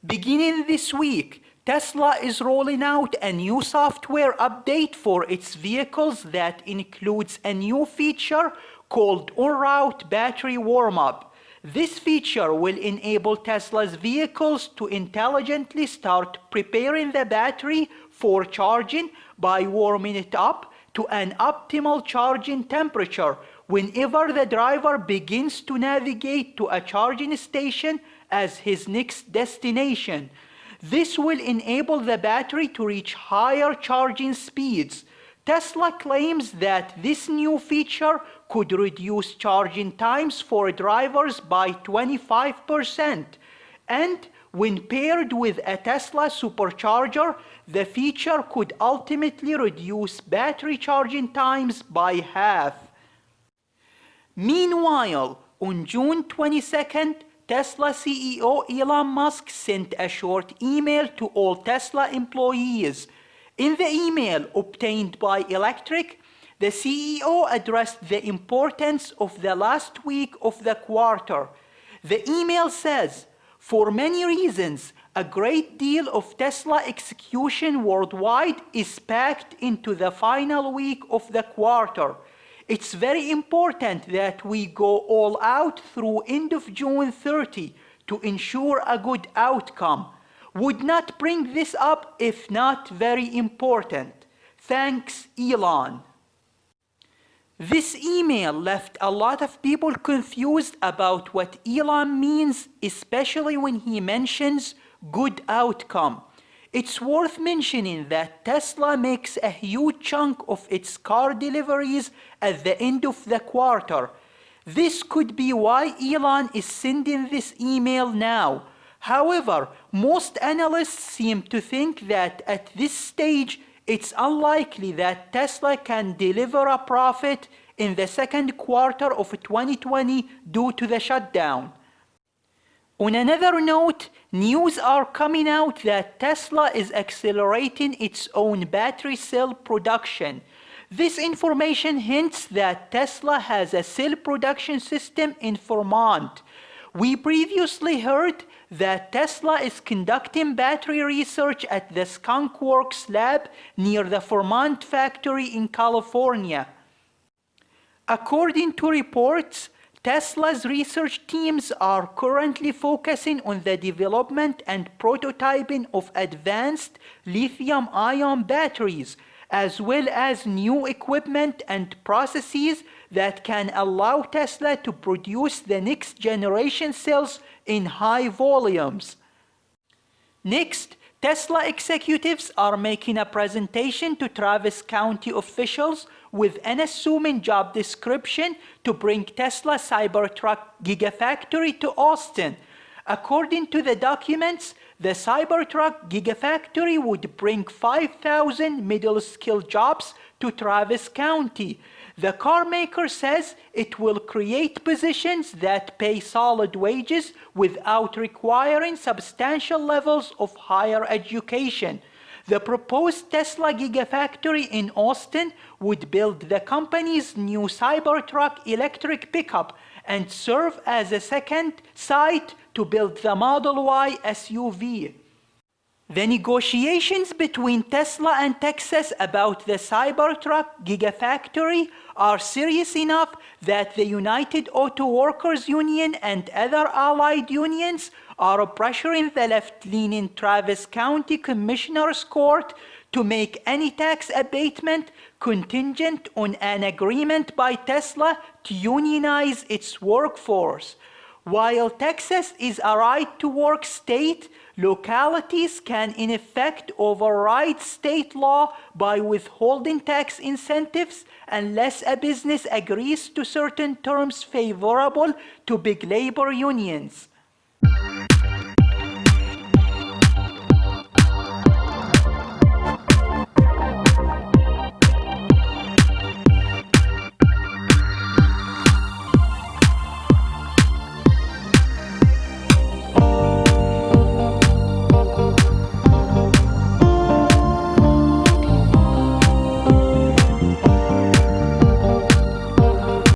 Beginning this week, Tesla is rolling out a new software update for its vehicles that includes a new feature called En Route Battery Warm-Up. This feature will enable Tesla's vehicles to intelligently start preparing the battery for charging by warming it up to an optimal charging temperature whenever the driver begins to navigate to a charging station as his next destination. This will enable the battery to reach higher charging speeds. Tesla claims that this new feature could reduce charging times for drivers by 25%, and when paired with a Tesla supercharger, the feature could ultimately reduce battery charging times by half. Meanwhile, on June 22nd, Tesla CEO Elon Musk sent a short email to all Tesla employees. In the email obtained by Electric, the CEO addressed the importance of the last week of the quarter. The email says, "For many reasons, a great deal of Tesla execution worldwide is packed into the final week of the quarter. It's very important that we go all out through end of June 30 to ensure a good outcome. Would not bring this up if not very important. Thanks, Elon." This email left a lot of people confused about what Elon means, especially when he mentions good outcome. It's worth mentioning that Tesla makes a huge chunk of its car deliveries at the end of the quarter. This could be why Elon is sending this email now. However, most analysts seem to think that at this stage, it's unlikely that Tesla can deliver a profit in the second quarter of 2020 due to the shutdown. On another note, news are coming out that Tesla is accelerating its own battery cell production. This information hints that Tesla has a cell production system in Vermont. We previously heard that Tesla is conducting battery research at the Skunk Works lab near the Vermont factory in California. According to reports, Tesla's research teams are currently focusing on the development and prototyping of advanced lithium-ion batteries, as well as new equipment and processes that can allow Tesla to produce the next generation cells in high volumes. Next, Tesla executives are making a presentation to Travis County officials with an unassuming job description to bring Tesla Cybertruck Gigafactory to Austin. According to the documents, the Cybertruck Gigafactory would bring 5,000 middle-skilled jobs to Travis County. The car maker says it will create positions that pay solid wages without requiring substantial levels of higher education. The proposed Tesla Gigafactory in Austin would build the company's new Cybertruck electric pickup and serve as a second site to build the Model Y SUV. The negotiations between Tesla and Texas about the Cybertruck Gigafactory are serious enough that the United Auto Workers Union and other allied unions are pressuring the left-leaning Travis County Commissioner's Court to make any tax abatement contingent on an agreement by Tesla to unionize its workforce. While Texas is a right-to-work state, localities can in effect override state law by withholding tax incentives unless a business agrees to certain terms favorable to big labor unions.